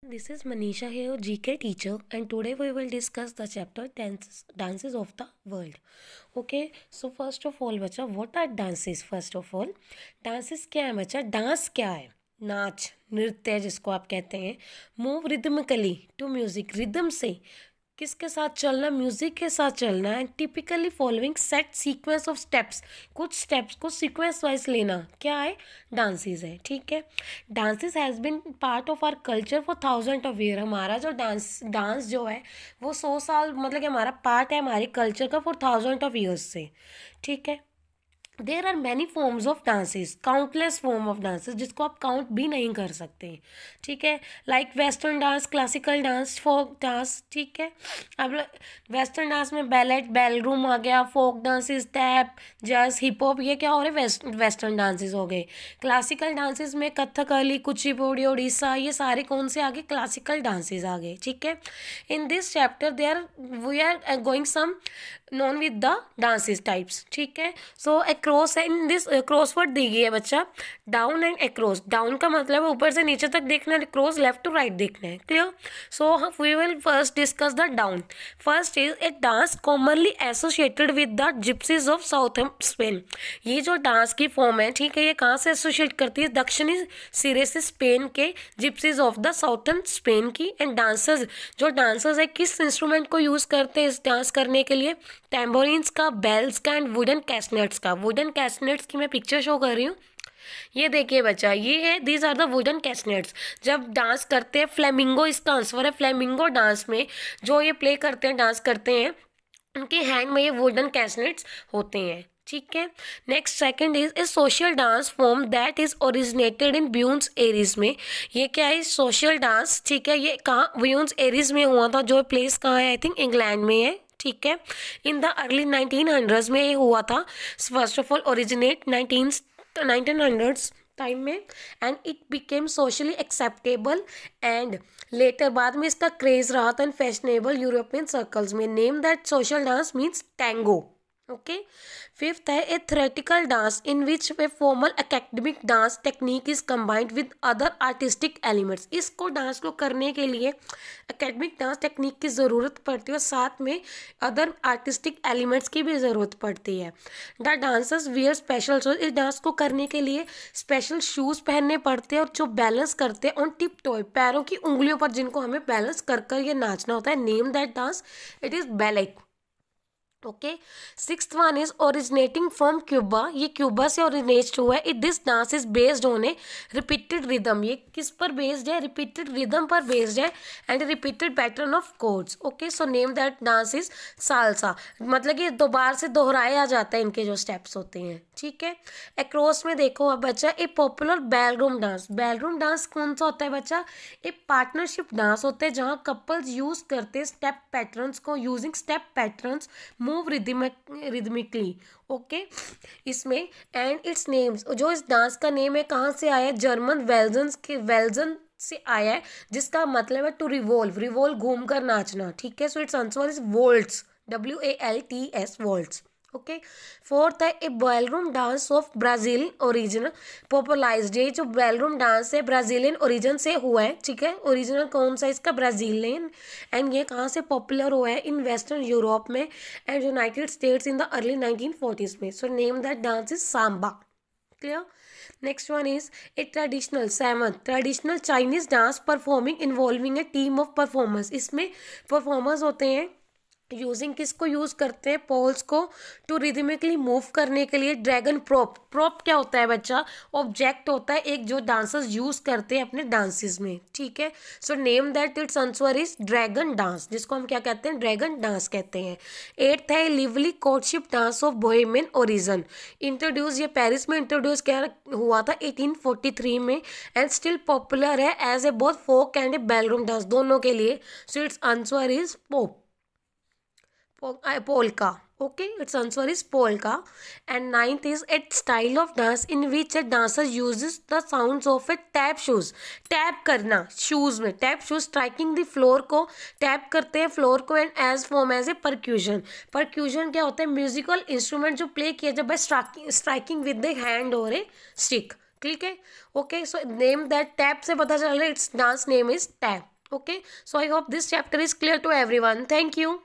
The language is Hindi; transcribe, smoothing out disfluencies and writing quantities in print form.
This is Manisha here, GK teacher, and today we will discuss the chapter dances of the world. Okay, so first of all बच्चा, what are dances? First of all, dances क्या है बच्चा? डांस क्या है? नाच, नृत्य जिसको आप कहते हैं. Move rhythmically to music, rhythm से किसके साथ चलना? म्यूजिक के साथ चलना. And typically following set sequence of steps, कुछ स्टेप्स को सीक्वेंस वाइज लेना क्या है? डांसेस है. ठीक है, dances has been part of our culture for thousand of year. हमारा जो डांस जो है वो 100 साल मतलब कि हमारा पार्ट है हमारे कल्चर का फॉर थाउजेंड ऑफ ईयर्स से. ठीक है, there are many forms of dances, countless form of dances जिसको आप काउंट भी नहीं कर सकते. ठीक है, like western dance, classical dance, folk dance. ठीक है, अब वेस्टर्न डांस में बैलेट, बैलरूम आ गया, folk dances, tap, jazz, hip hop, ये क्या हो रहे वेस्टर्न डांसेस हो गए. क्लासिकल डांसेस में कथकली, कुचिपुड़ी, उड़ीसा, ये सारे कौन से आ गए? क्लासिकल डांसेस आ गए. ठीक है, in this chapter we are going some known with the dances types. ठीक है, so across in this crossword दी गई है बच्चा, डाउन एंड अक्रॉस. डाउन का मतलब है ऊपर से नीचे तक देखना है, क्रॉस लेफ्ट टू राइट देखना है. Clear? So we will first discuss the down. First is a dance commonly associated with the gypsies of southern Spain. ये जो डांस की फॉर्म है, ठीक है, ये कहाँ से एसोसिएट करती है? दक्षिणी सिरे से स्पेन के gypsies of the southern Spain की. एंड डांसर्स, जो डांसर्स है किस इंस्ट्रूमेंट को यूज करते हैं इस डांस करने के लिए? टैम्बोरिन्स का, बेल्स का एंड वुडन कैस्नेट्स का. वुडन कैस्नेट्स की मैं पिक्चर शो कर रही हूँ, ये देखिए बच्चा, ये है, दीज आर द वुडन कैस्नेट्स. जब डांस करते हैं, फ्लेमिंगो इसका आंसर है. फ्लेमिंगो डांस में जो ये प्ले करते हैं, डांस करते हैं, उनके हैंड में ये वुडन कैस्नेट्स होते हैं. ठीक है, next second is a social dance form that is originated in Buenos Aires में. ये क्या है? Social dance. ठीक है, ये कहाँ? ब्यून्स एरीज में हुआ था. जो प्लेस कहाँ है? आई थिंक इंग्लैंड में है. ठीक है, इन द अर्ली 1900s में ये हुआ था. First of all originate 1900s time में, and it became socially acceptable. And later बाद में इसका क्रेज रहा था इन फैशनेबल यूरोपियन सर्कल्स में. Name that social dance means tango. Okay, fifth है a theoretical dance in which a formal academic dance technique is combined with other artistic elements. इसको डांस को करने के लिए एकेडमिक डांस टेक्निक की ज़रूरत पड़ती है और साथ में अदर आर्टिस्टिक एलिमेंट्स की भी ज़रूरत पड़ती है. The dancers wear special shoes. इस डांस को करने के लिए स्पेशल शूज़ पहनने पड़ते हैं और जो बैलेंस करते हैं ऑन टिप टॉय, पैरों की उंगलियों पर, जिनको हमें बैलेंस कर कर ये नाचना होता है. Name that dance, it is ballet. Okay, sixth one is originating from Cuba. ये क्यूबा से ओरिजिनेट हुआ है. It this dance is based on A repeated rhythm. ये किस पर बेस्ड है? रिपीटेड रिदम पर बेस्ड है and repeated pattern of codes. Okay, so name that dance is salsa. मतलब कि दोबारा से दोहराया जाता है इनके जो स्टेप्स होते हैं. ठीक है, अक्रॉस में देखो अब बच्चा, ए पॉपुलर बैलरूम डांस. बैलरूम डांस कौन सा होता है बच्चा? एक पार्टनरशिप डांस होता है जहाँ कपल्स यूज करते हैं स्टेप पैटर्न्स को. Using step patterns move rhythmically. Okay, इसमें एंड इट्स नेम्स, जो इस डांस का नेम है कहाँ से आया है? जर्मन वेल्जन से आया है, जिसका मतलब है टू रिवॉल्व. रिवॉल्व घूम कर नाचना. ठीक है, so its answer is waltz, WALTS, waltz. Okay, fourth है a ballroom dance of Brazil origin popularized. ये जो बैलरूम डांस है ब्राजीलियन ओरिजिन से हुआ है. ठीक है, ओरिजिनल कौन सा इसका? ब्राजीलियन. एंड ये कहाँ से पॉपुलर हुआ है? इन वेस्टर्न यूरोप में and United states in the early 1940s में. सो name that dance is Samba. Clear? Next one is a traditional Chinese dance performing involving A team of performers. इसमें परफॉर्मर्स होते हैं यूजिंग, किसको यूज करते हैं? पोल्स को टू रिदमिकली मूव करने के लिए. Dragon prop. प्रोप क्या होता है बच्चा? ऑब्जेक्ट होता है एक जो डांसर्स यूज करते हैं अपने डांसेस में. ठीक है, सो name that it's answer is dragon dance, जिसको हम क्या कहते हैं? ड्रैगन डांस कहते हैं. एट्थ है lively courtship dance of Bohemian origin. Introduce, ये पेरिस में इंट्रोड्यूस क्या हुआ था 1843 में एंड स्टिल पॉपुलर है as a both folk and a ballroom dance, दोनों के लिए. So its answer is polka. Okay, its answer is polka. And ninth is a style of dance in which a dancer uses the sounds of a tap shoes. Tap करना शूज में, tap shoes striking the floor को टैप करते हैं फ्लोर को. And as form as a percussion. Percussion क्या होता है? म्यूजिकल इंस्ट्रूमेंट जो प्ले किया जाए by striking with the hand और ए स्टिक. ठीक है, okay, so name that, tap से पता चल रहा है it's dance name is tap. Okay, so I hope this chapter is clear to everyone. Thank you.